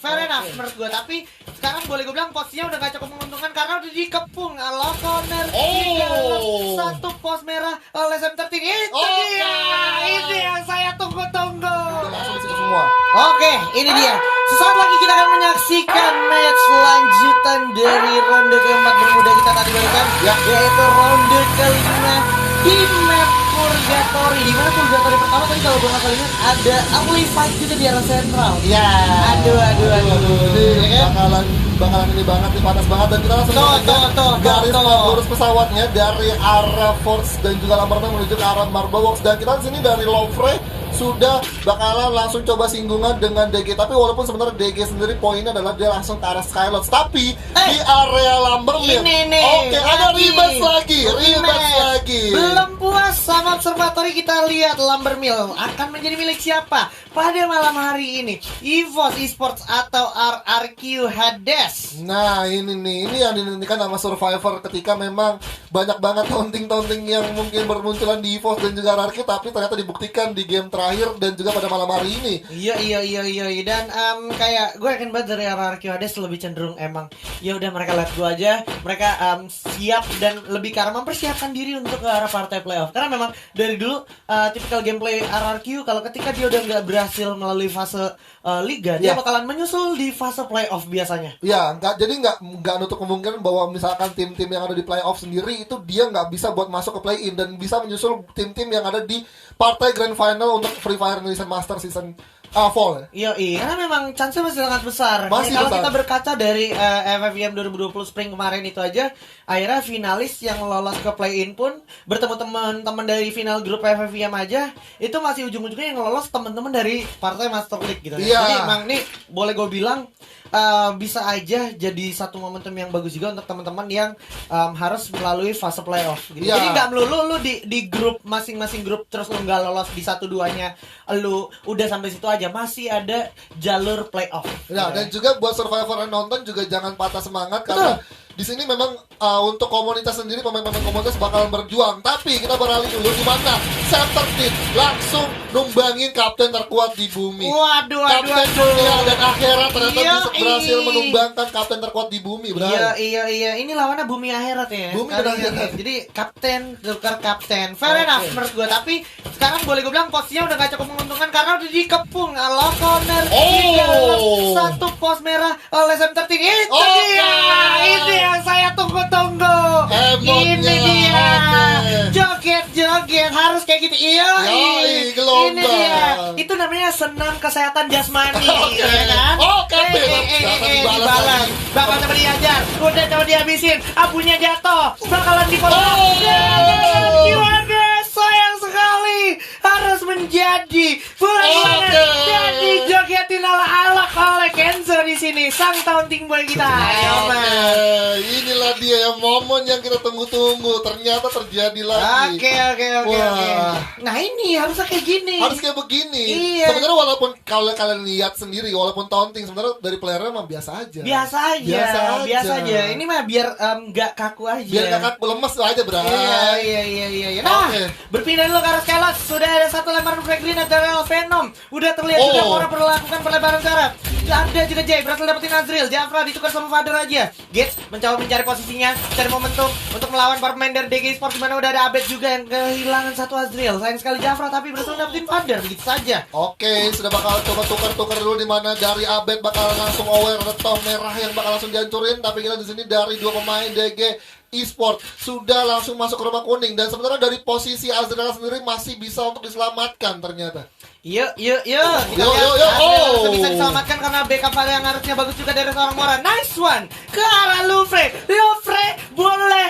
Fair enough menurut gue. Tapi sekarang boleh gue bilang posisinya udah gak cukup menguntungkan karena udah dikepung ala corner di dalam satu pos merah oleh Sam13. Itu dia, itu yang saya tunggu-tunggu. Oke, ini dia. Sesaat lagi kita akan menyaksikan match lanjutan dari ronde keempat bermuda kita tadi barusan, yaitu ronde kelima di map Purgatory. Di mana Purgatory pertama tadi kalau gue nggak salah ingat ada Amplified juga di arah sentral. Ya. Aduh. Bakalan ini banget nih, panas banget, dan kita langsung garis lurus pesawatnya dari arah Force dan juga Lamberna menuju ke arah Marble Works, dan kita di sini dari Louvre sudah bakalan langsung coba singgungan dengan DG. Tapi walaupun sebenarnya DG sendiri poinnya adalah dia langsung ke arah Skylots, tapi di area Lambermill. Oke, ada rematch lagi. Belum puas sama Observatory, kita lihat Lambermill akan menjadi milik siapa pada malam hari ini. EVOS Esports atau RRQ Hades. Nah ini yang dinantikan sama Survivor, ketika memang banyak banget taunting yang mungkin bermunculan di EVOS dan juga RRQ, tapi ternyata dibuktikan di game terakhir dan juga pada malam hari ini. Iya. Dan kayak gue yakin banget dari RRQ Hades lebih cenderung emang ya udah mereka let go aja. Mereka siap dan lebih ke arah mempersiapkan diri untuk ke arah partai playoff. Karena memang dari dulu tipikal gameplay RRQ kalau ketika dia udah nggak berhasil melalui fase liga, dia bakalan menyusul di fase playoff biasanya. Ya, nggak nutup kemungkinan bahwa misalkan tim-tim yang ada di playoff sendiri itu dia nggak bisa buat masuk ke play-in dan bisa menyusul tim-tim yang ada di partai grand final untuk Free Fire Indonesian Master Season Fall. Iya, karena memang chance masih sangat besar. Kalau kita berkaca dari FFVM 2020 Spring kemarin itu aja, akhirnya finalis yang lolos ke play-in pun bertemu teman-teman dari final grup FFVM aja, itu masih ujung-ujungnya yang lolos teman-teman dari partai Master League gitu. Jadi emang nih boleh gue bilang bisa aja jadi satu momentum yang bagus juga untuk teman-teman yang harus melalui fase playoff gitu. Jadi nggak melulu lu di grup masing-masing grup terus lu nggak lolos di 1-2-nya, lu udah sampai situ aja, masih ada jalur playoff. Ya, dan juga buat Survivor yang nonton juga jangan patah semangat. Karena di sini memang untuk komunitas sendiri, pemain-pemain komunitas bakalan berjuang. Tapi kita beralih dulu di mana Sam13 langsung numbangin kapten terkuat di bumi. Kapten dunia dan akhirat ternyata berhasil menumbangkan kapten terkuat di bumi, bro. Iya. Ini lawannya bumi akhirat ya. Bumi dan akhirat. Jadi kapten tukar kapten. Fair enough menurut gue. Tapi sekarang boleh gue bilang posisinya udah gak cukup menguntungkan karena udah dikepung ala corner di dalam satu pos merah oleh Sam13. Itu dia. Itu yang saya tunggu-tunggu. Ini dia. Joget harus kayak gitu. Ini dia. Itu namanya senam kesehatan jasmani, ya kan? Dibalas. Bakal coba diajar. Udah coba dihabisin. Abunya jatuh. Bakalan dipotong. Sayang sekali harus menjadi jadi jogetin ala-ala oleh Kenzo di sini, sang taunting boy kita. Inilah dia yang momen yang kita tunggu-tunggu, ternyata terjadi lagi. Oke. Nah ini harusnya kayak gini. Harus kayak begini. Iya. Sebenarnya walaupun kalau kalian lihat sendiri, walaupun taunting sebenarnya dari playernya mah biasa aja. Biasa aja. Ini mah biar nggak kaku aja. Biar nggak kaku, lemes aja, bro. Iya. Nah, berpindah dulu ke arah Skylots. Sudah ada satu lemparan frag grenade dari Venom. Udah terlihat sudah orang melakukan pelebaran jarak. Ada juga Jay berhasil dapetin Azrael. Jafra ditukar sama Father aja. Gates mencoba mencari posisinya, cari momentum untuk melawan para pemain dari DG Esports, dimana udah ada Abed juga yang kehilangan satu Azrael. Sayang sekali Jafra tapi berhasil dapetin Father begitu saja. Oke, sudah bakal coba tukar dulu, di mana dari Abed bakal langsung aware retong merah yang bakal langsung dihancurin. Tapi kita di sini dari dua pemain DG Esports sudah langsung masuk ke rumah kuning, dan sebenarnya dari posisi Azrael sendiri masih bisa untuk diselamatkan ternyata. Yuk. Kita bisa diselamatkan karena backup yang harusnya bagus juga dari seorang Mora. Nice one ke arah Louvre boleh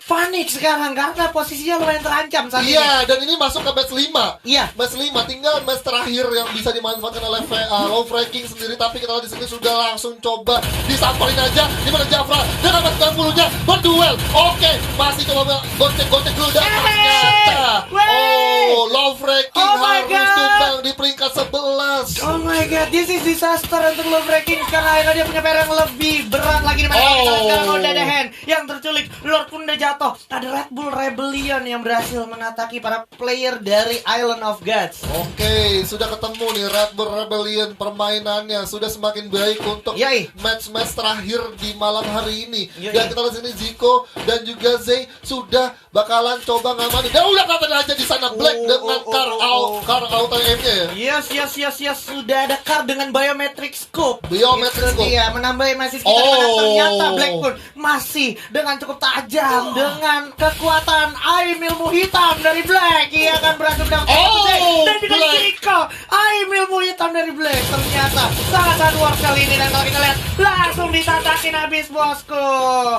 panik sekarang karena posisinya lumayan terancam saat ini. Iya, dan ini masuk ke match 5. Iya. Match 5 tinggal match terakhir yang bisa dimanfaatkan oleh Louvre King sendiri, tapi kita di sini sudah langsung coba disamperin aja, di mana Jafra dengan 90-nya berduel. Oke, masih coba gocek dulu dan ternyata Wey. Lovre King Oh my harus God. tumbang di peringkat 11. Oh my god, this is disaster untuk Lovre King karena akhirnya dia punya PR yang lebih berat lagi di mana kita sekarang udah ada Hand yang terculik, Lord pun udah jatuh. Ada Red Bull Rebellion yang berhasil menataki para player dari Island of Gods. Oke, sudah ketemu nih Red Bull Rebellion, permainannya sudah semakin baik untuk Yoi. match-match terakhir di malam hari ini. Yoi. Dan kita lihat sini Zico dan juga Zay sudah bakalan coba ngamanin. Dan udah kelihatan aja di sana Black dengan car auto aim-nya ya. Yes, sudah ada card dengan biometric scope. Biometric scope. Iya, menambah masih kita ternyata Black pun masih dengan cukup tajam dengan kekuatan aim ilmu hitam dari Black. Ia akan berhasil mendapatkan dan juga Zico aim ilmu hitam dari Black ternyata sangat luar kali ini. Dan kalau kita lihat langsung ditatakin habis bosku.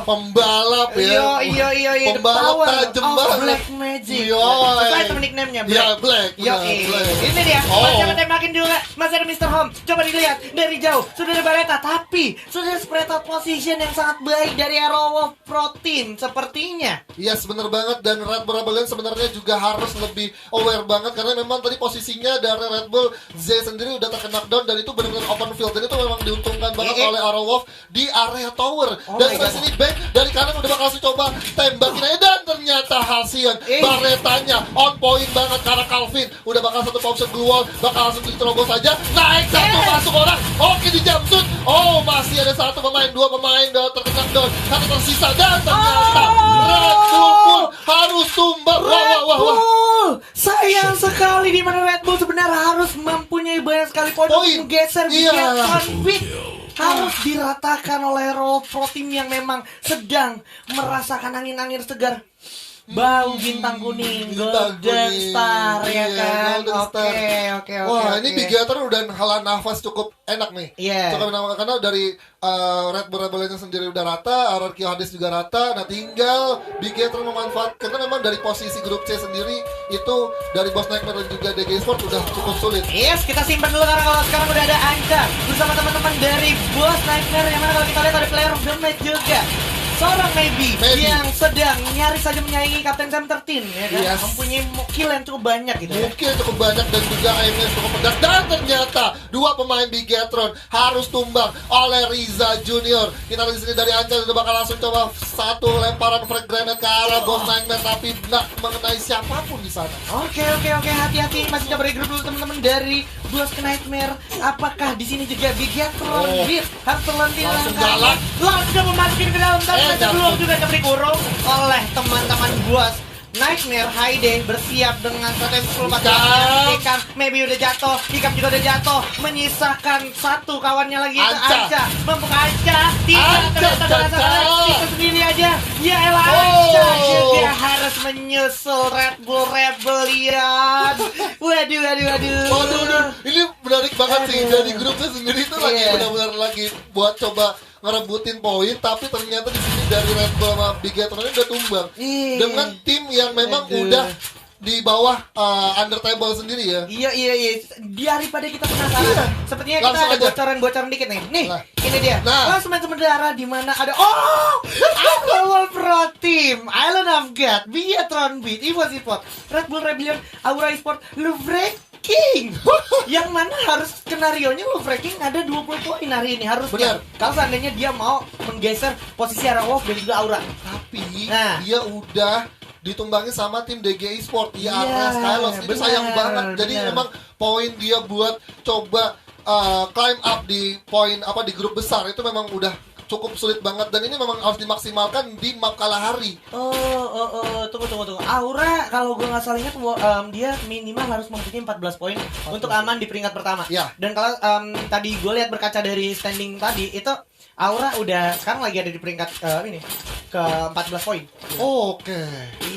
Pembalap ya. Iya. Pembalap tajam banget. Black Magic. Iya. Sesuai sama nickname-nya Black. Iya, Black. Yo, Black. ini dia. Masih ada tembakin juga. Masih ada Mr. Home. Coba dilihat dari jauh. Sudah ada Bareta, tapi sudah ada spread out position yang sangat baik dari Arrow of Pro Team sepertinya. Yes, bener banget. Dan Red Bull Rebellion sebenarnya juga harus lebih aware banget karena memang tadi posisinya dari Red Bull Z sendiri udah terkena knockdown dan itu benar-benar open field dan itu memang diuntungkan banget oleh Arrow Wolf di area tower. Dan setelah sini Bang dari kanan udah bakal langsung coba tembakin aja dan ternyata hasil Baretanya on point banget karena Calvin udah bakal satu option blue wall, bakal langsung diterobos saja, naik satu masuk orang. Oke, di jump shoot. Masih ada satu pemain, dua pemain udah terkena down, satu tersisa dan ternyata Red Bull pun harus tumbang. Wah. Sayang sekali di mana Red Bull sebenarnya harus mempunyai banyak sekali poin untuk menggeser Beat. Harus diratakan oleh Arrow Pro Team yang memang sedang merasakan angin-angin segar. Bau bintang kuning, Golden Star ya kan. Oke. Wah, ini Bigator udah hela nafas cukup enak nih. Cukup enak karena dari Red Bull Rebellion sendiri udah rata, RRQ Hades juga rata. Nah, tinggal Bigator memanfaatkan karena memang dari posisi grup C sendiri itu dari Boss Nightmare dan juga DG Sport udah cukup sulit. Yes, kita simpan dulu karena kalau sekarang udah ada Anca bersama teman-teman dari Boss Nightmare yang mana kalau kita lihat ada player of the match juga. Seorang Maybe yang sedang nyaris saja menyaingi Kapten Sam 13 ya kan? Mempunyai kill yang cukup banyak gitu. Mungkin cukup banyak dan juga aimnya cukup pedas. Dan ternyata dua pemain Bigatron harus tumbang oleh Riza Junior. Kita lihat di sini dari Anca udah bakal langsung coba satu lemparan frag grenade ke arah Boss Nightmare tapi nggak mengenai siapapun di sana. Oke, hati-hati masih coba regroup dulu teman-teman dari Boss Nightmare. Apakah di sini juga Bigatron Beat harus terlenti langsung jalan, langsung memasukin ke dalam sebelum juga dikurung oleh teman-teman Boss Nightmare. Haide bersiap dengan strategi 10 menyaksikan Maybe udah jatuh, Hikam juga udah jatuh, menyisakan satu kawannya lagi itu Anca. Membuka Anca, tidak ternyata Anca sendiri aja. Ya elah, Anca juga harus menyusul Red Bull Rebellion. Waduh. Ini menarik banget sih. Dari grupnya sendiri itu lagi benar-benar lagi buat coba ngerebutin poin, tapi ternyata di sini dari Red Bull sama Bigatron ini udah tumbang dengan tim yang memang udah di bawah under table sendiri ya. Iya. Daripada kita penasaran, sepertinya kita ada bocoran dikit nih. Ini dia. Langsung main sementara di mana ada Arrow Pro Team, Island of God, Bigatron Beat, Evo Sport, Red Bull Rebellion, Aura Esport, Lovre King. Yang mana harus skenarionya Lovre King ada 20 poin hari ini harusnya. Kalau seandainya dia mau menggeser posisi Arrow Wolf dan juga Aura. Tapi dia udah ditumbangin sama tim DG Esport di area Skylos. Itu sayang banget. Jadi memang poin dia buat coba climb up di poin di grup besar itu memang udah cukup sulit banget dan ini memang harus dimaksimalkan di map Kalahari. Tunggu. Aura kalau gue nggak salah ingat dia minimal harus mempunyai 14 poin untuk aman di peringkat pertama. Dan kalau tadi gue lihat berkaca dari standing tadi itu Aura udah sekarang lagi ada di peringkat ke 14 poin. Oke.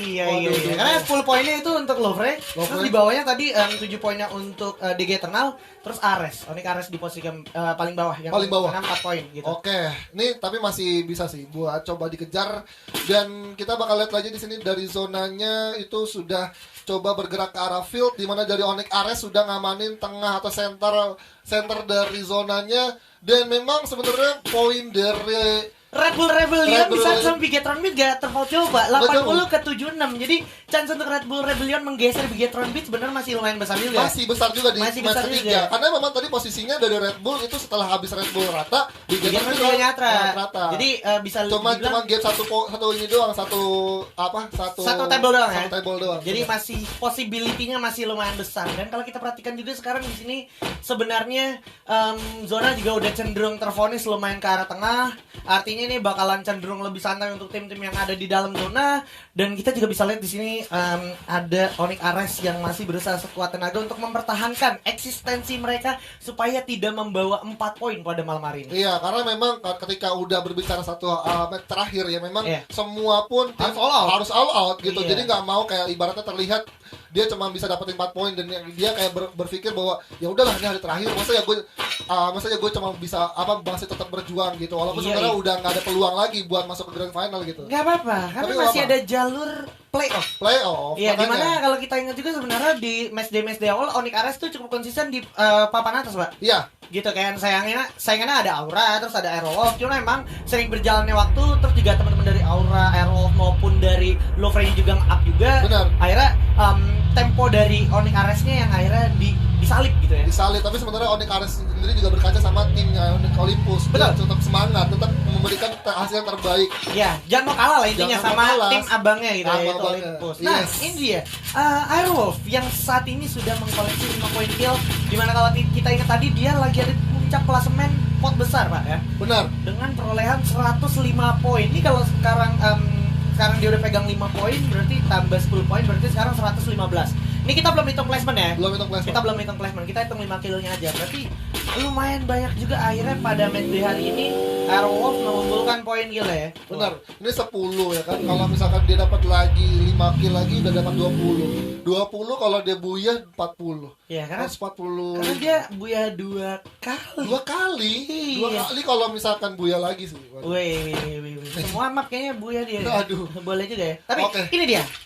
Iya. Karena 10 poinnya itu untuk Lovre. Terus di bawahnya tadi 7 poinnya untuk DG Eternal. Terus Ares, Onyx Ares di posisi paling bawah yang paling bawah 4 poin gitu. Oke. Ini tapi masih bisa sih buat coba dikejar dan kita bakal lihat lagi di sini dari zonanya itu sudah coba bergerak ke arah field di mana dari Onyx Ares sudah ngamanin tengah atau center dari zonanya dan memang sebenarnya poin dari Red Bull Rebellion Red Bull bisa sama Bigetron Beat gak terpaut coba 80 ke 76. Jadi chance untuk Red Bull Rebellion menggeser Bigetron Beat sebenarnya masih lumayan besar juga. Masih besar juga di match ketiga. Karena memang tadi posisinya dari Red Bull itu setelah habis Red Bull rata, Bigetron Beat rata. Jadi bisa cuma game satu ini doang, satu table doang ya. Satu table doang. Jadi masih possibility-nya masih lumayan besar. Dan kalau kita perhatikan juga sekarang di sini sebenarnya zona juga udah cenderung tervonis lumayan ke arah tengah. Artinya ini bakalan cenderung lebih santai untuk tim-tim yang ada di dalam zona. Dan kita juga bisa lihat di sini ada Onyx Ares yang masih berusaha sekuat tenaga untuk mempertahankan eksistensi mereka supaya tidak membawa 4 poin pada malam hari ini. Iya, karena memang ketika udah berbicara satu match terakhir ya memang semua pun harus all out gitu. Iya. Jadi nggak mau kayak ibaratnya terlihat dia cuma bisa dapetin 4 poin dan dia kayak berpikir bahwa ya udahlah ini hari terakhir, masa ya gue cuma bisa masih tetap berjuang gitu walaupun sebenarnya udah nggak ada peluang lagi buat masuk ke grand final gitu. Nggak apa-apa, karena masih ada jalur playoff. Iya, dimana kalau kita ingat juga sebenarnya di match day awal Onyx Ares tuh cukup konsisten di papan atas, Pak. Iya. Gitu kan, sayangannya ada Aura, terus ada Aerolov. Cuma emang sering berjalannya waktu, terus juga teman-teman dari Aura, Aerolov maupun dari Lovre juga nge-up juga. Benar. Akhirnya tempo dari Onyx Aresnya yang akhirnya disalip gitu ya. Disalip, tapi sebenarnya Onyx Ares sendiri juga berkaca sama timnya Onyx Olympus. Betul. Tetap semangat, tetap memberikan hasil yang terbaik. Ya, jangan mau kalah lah intinya sama tim abangnya gitu ya, itu abangnya. Olympus. Nah, ini dia Aerolov yang saat ini sudah mengkoleksi 5 poin kill. Dimana kalau kita ingat tadi dia lagi ada di puncak klasemen pot besar, Pak ya. Benar. Dengan perolehan 105 poin. Ini kalau sekarang dia udah pegang 5 poin, berarti tambah 10 poin, berarti sekarang 115. Ini kita belum hitung placement ya. Kita belum hitung placement. Kita hitung 5 kilonya aja. Berarti lumayan banyak juga akhirnya pada match day hari ini Aerolov mengumpulkan poin kill ya. Benar. Ini 10 ya kan. Kalau misalkan dia dapat lagi 5 kill lagi udah dapat 20. 20 kalau dia buyah 40. Ya, karena 40. Karena dia buyah 2 kali. 2 kali. 2 kali kalau misalkan buyah lagi sih. Wih. Semua map kayaknya buyah dia. Aduh. Boleh juga ya. Tapi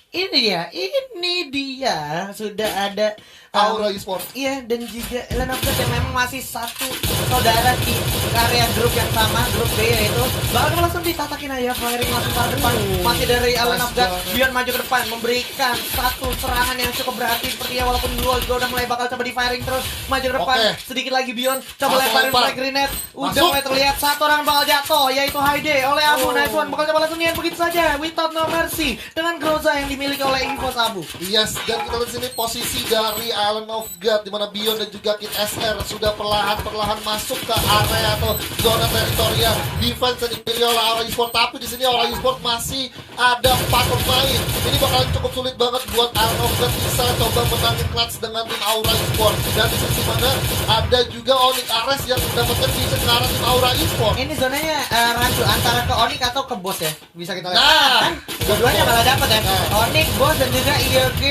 ini dia sudah ada Aura Esport. Iya, dan juga Ellen of God yang memang masih satu saudara di area grup yang sama, grup B yaitu bakal langsung ditatakin aja firing langsung ke depan. Masih dari Ellen of God, Bion maju ke depan memberikan satu serangan yang cukup berarti sepertinya walaupun dua juga udah mulai bakal coba di firing terus maju ke depan. Sedikit lagi Bion coba lemparin flag grenade. Udah mulai terlihat satu orang bakal jatuh yaitu Haide oleh Abu. Nice one bakal coba langsung nian begitu saja without no mercy dengan Groza yang dimiliki oleh Evos Abu. Yes, dan kita lihat sini posisi dari Island of God di mana Bion dan juga Kid SR sudah perlahan masuk ke area atau zona teritorial defense yang dipilih oleh Aura Esport. Tapi di sini Aura Esport masih ada 4 pemain. Ini bakalan cukup sulit banget buat Island of God bisa coba menangin clutch dengan tim Aura Esport. Dan di sisi mana ada juga Onyx Ares yang mendapatkan vision ke arah tim Aura Esport. Ini zonanya rancu antara ke Onyx atau ke Boss ya, bisa kita lihat. Nah, dua-duanya malah dapat ya. Onyx, Boss dan juga IRG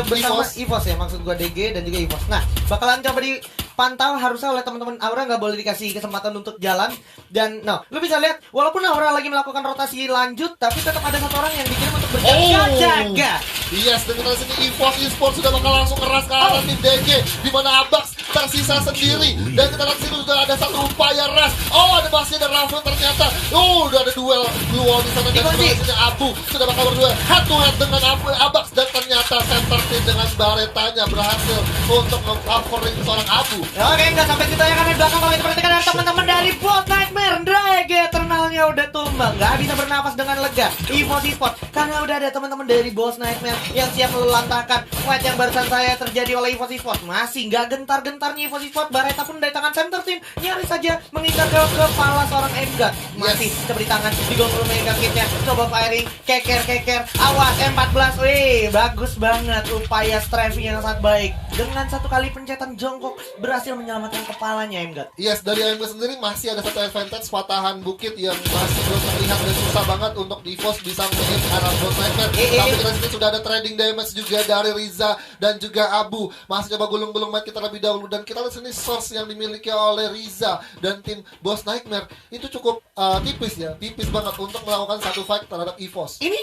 bersama Evos ya, maksud gua DG dan juga Evos. Nah, bakalan coba dipantau harusnya oleh teman-teman Aura, nggak boleh dikasih kesempatan untuk jalan. Dan lu bisa lihat walaupun Aura lagi melakukan rotasi lanjut, tapi tetap ada satu orang yang dikirim untuk berjaga-jaga. Yes, dan kita sini Evos Esport sudah bakal langsung keras ke arah tim DG di mana Abax tersisa sendiri. Dan kita lihat sini sudah ada satu upaya ras. Ada Basya dan Raven ternyata. Udah ada duel Blue Wall di sana dan di sini Abu sudah bakal berduel head to head dengan Abax dan ternyata center team dengan baretanya berhasil untuk meng-covering seorang Abu. Oke, nggak sampai kita ya karena di belakang kalau kita perhatikan ada teman-teman dari Bot Nightmare. Drag Eternalnya udah tumbang, nggak bisa bernapas dengan lega. Evos Esport karena udah ada teman-teman dari Boss Nightmare yang siap melantahkan fight yang barusan saya terjadi oleh Evos Esport. Masih nggak gentar-gentarnya Evos Esport. Bareta pun dari tangan center team nyaris saja mengincar ke kepala seorang Emgat. Masih seperti tangan digongol mega kitnya. Coba firing, keker. Awas M14. Wih, bagus banget upaya strafing yang sangat baik. Dengan satu kali pencetan jongkok berhasil menyelamatkan kepalanya Emgat. Yes, dari Emgat sendiri masih ada satu advantage patahan bukit yang masih belum terlihat dan susah banget untuk Evos bisa menghit arah Boss Nightmare. Tapi kita sini sudah ada trading damage juga dari Riza dan juga Abu. Masih coba gulung-gulung match kita lebih dahulu dan kita lihat sini source yang dimiliki oleh Riza dan tim Boss Nightmare itu cukup tipis banget untuk melakukan satu fight terhadap Evos. Ini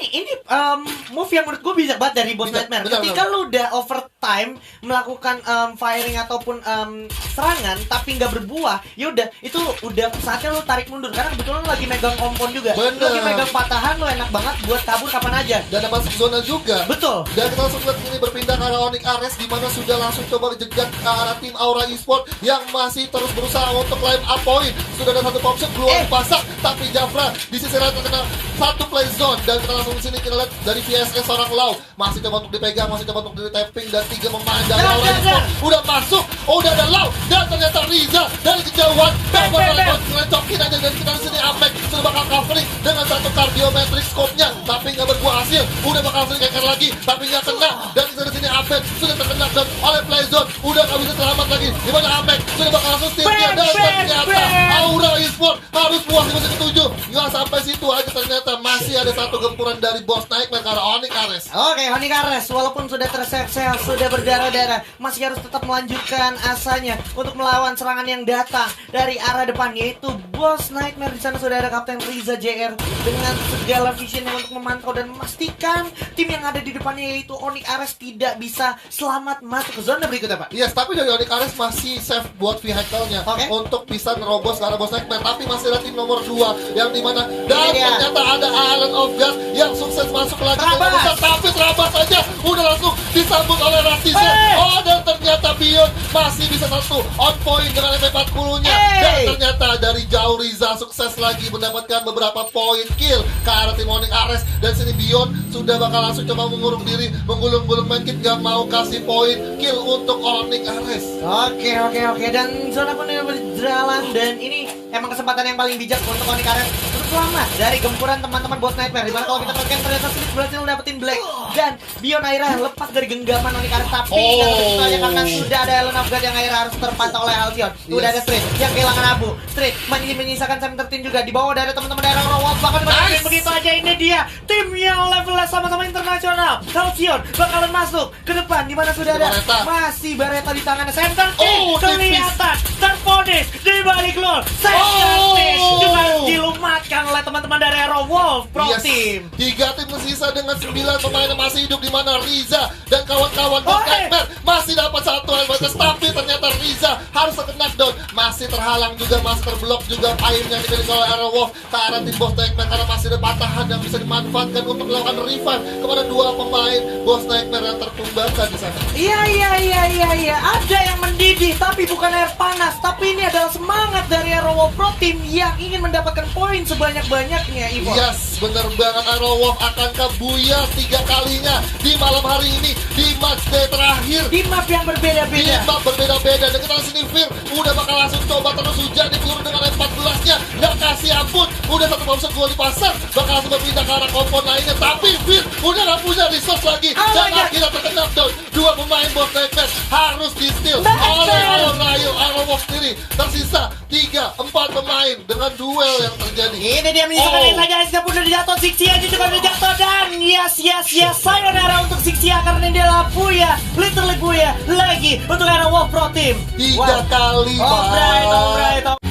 move yang menurut gue bisa banget dari Boss Nightmare. Ketika lu udah overtime melakukan firing ataupun serangan tapi nggak berbuah, ya udah itu udah saatnya lu tarik mundur karena kebetulan lu lagi megang kompon juga. Bener. Lagi megang patahan lo enak banget buat kabur kapan aja. Dan ada masuk zona juga. Betul. Dan kita langsung lihat ini berpindah ke arah Onyx Ares, di mana sudah langsung coba jegat ke arah tim Aura Esport yang masih terus berusaha untuk climb up point. Sudah ada satu option keluar pasang, tapi Jafra di sisi lain terkena satu play zone. Dan kita langsung di sini kita lihat dari VSS seorang Lau masih coba untuk dipegang, masih coba untuk di tapping, dan 3 pemain dari Aura Esport udah masuk, udah ada Lau, dan ternyata Riza dari kejauhan cokin aja. Dan kita di sini Amek sudah bakal covering dengan satu cardiometric scope-nya, tapi nggak berbuah hasil. Udah bakal sering keker lagi, tapi nggak kena. Dan kita di sini Amek sudah terkena down oleh playzone, udah nggak bisa selamat lagi. Di mana Amek sudah bakal langsung steal-nya, dan ternyata Aura Esport harus puas di musim ke-7. Nggak sampai situ aja, ternyata masih ada satu gempuran dari Boss Nightmare ke arah Onyx Ares. Oke, Onyx Ares walaupun sudah terseksel, sudah berdarah-darah, masih harus tetap melanjutkan asanya untuk melawan serangan yang datang dari arah depan, yaitu Boss Nightmare. Di sana sudah ada Kapten Riza JR dengan segala visionnya untuk memantau dan memastikan tim yang ada di depannya yaitu Onyx Ares tidak bisa selamat masuk ke zona berikutnya, Pak. Yes, tapi dari Onyx Ares masih safe buat vehicle-nya untuk bisa nerobos ke arah Boss Nightmare. Tapi masih ada tim nomor 2 yang dimana dan ternyata ada Island of God yang sukses masuk lagi ke besar, tapi terabas saja udah langsung disambut oleh Ratiza. Oh, dan ternyata Bion masih bisa satu on point dengan MP40-nya. Dan ternyata dari jauh Riza sukses lagi mendapatkan beberapa poin kill ke arah tim Onyx Ares. Dan sini Bion sudah bakal langsung coba mengurung diri, menggulung-gulung main kit, gak mau kasih poin kill untuk Onyx Ares. Oke. Dan zona pun udah berjalan, dan ini emang kesempatan yang paling bijak untuk Onyx Ares untuk selamat dari gempuran teman-teman Boss Nightmare. Dimana kalau kita perhatikan ternyata Smith berhasil dapetin Black dan Bion akhirnya lepas dari genggaman Onyx Ares. Tapi nggak begitu aja karena sudah ada Island of God yang akhirnya harus terpantau oleh Halcyon. Udah ada Street yang kehilangan Abu. Street menyisakan Sam 13 juga di bawah dari teman-teman daerah Rawat. Bahkan begitu aja, ini dia tim yang levelnya sama-sama internasional. Halcyon bakalan masuk ke depan, di mana sudah ada masih Bareta di tangan Sam 13 kelihatan terfonis di balik lol. Sam 13 juga dilumatkan oleh teman-teman dari Arrow Wolf Pro Team. 3 tim tersisa dengan 9 pemain yang masih hidup, di mana Riza dan kawan-kawan Boss Nightmare masih dapat satu advantage, tapi ternyata Riza harus terkena down, masih terhalang juga, masih terblok juga aim yang dimiliki oleh Arrow Wolf ke arah tim Boss Nightmare, karena masih ada patahan yang bisa dimanfaatkan untuk melakukan revive kepada 2 pemain Boss Nightmare yang tertumbangkan di sana. Iya, ada yang mendidih tapi bukan air panas, tapi ini adalah semangat dari Arrow Wolf Pro Team yang ingin mendapatkan poin sebanyak-banyaknya, Ivo. Yes, bener banget. Arrow Wolf akan kebuya 3 kalinya di malam hari ini di match day terakhir, di map yang berbeda-beda. Dan kita sini Fir udah bakal langsung coba terus hujan di peluru dengan M14-nya, nggak kasih ampun. Udah satu bouncer gua dipasang, bakal langsung berpindah ke arah kompon lainnya, tapi Fir udah gak punya resource lagi. Dan akhirnya terkena down 2 pemain Boss Nightmare harus di steal oleh Arrow Wolf sendiri. Tersisa 3-4 pemain dengan duel yang terjadi. Ini dia menyisakan saja, Aziza pun udah jatuh, Sixia juga udah jatuh, dan yes, sayonara untuk Sixia karena dia adalah Buya, literally Buya lagi untuk Arrow Wolf Pro Team. 3 kali, Alright.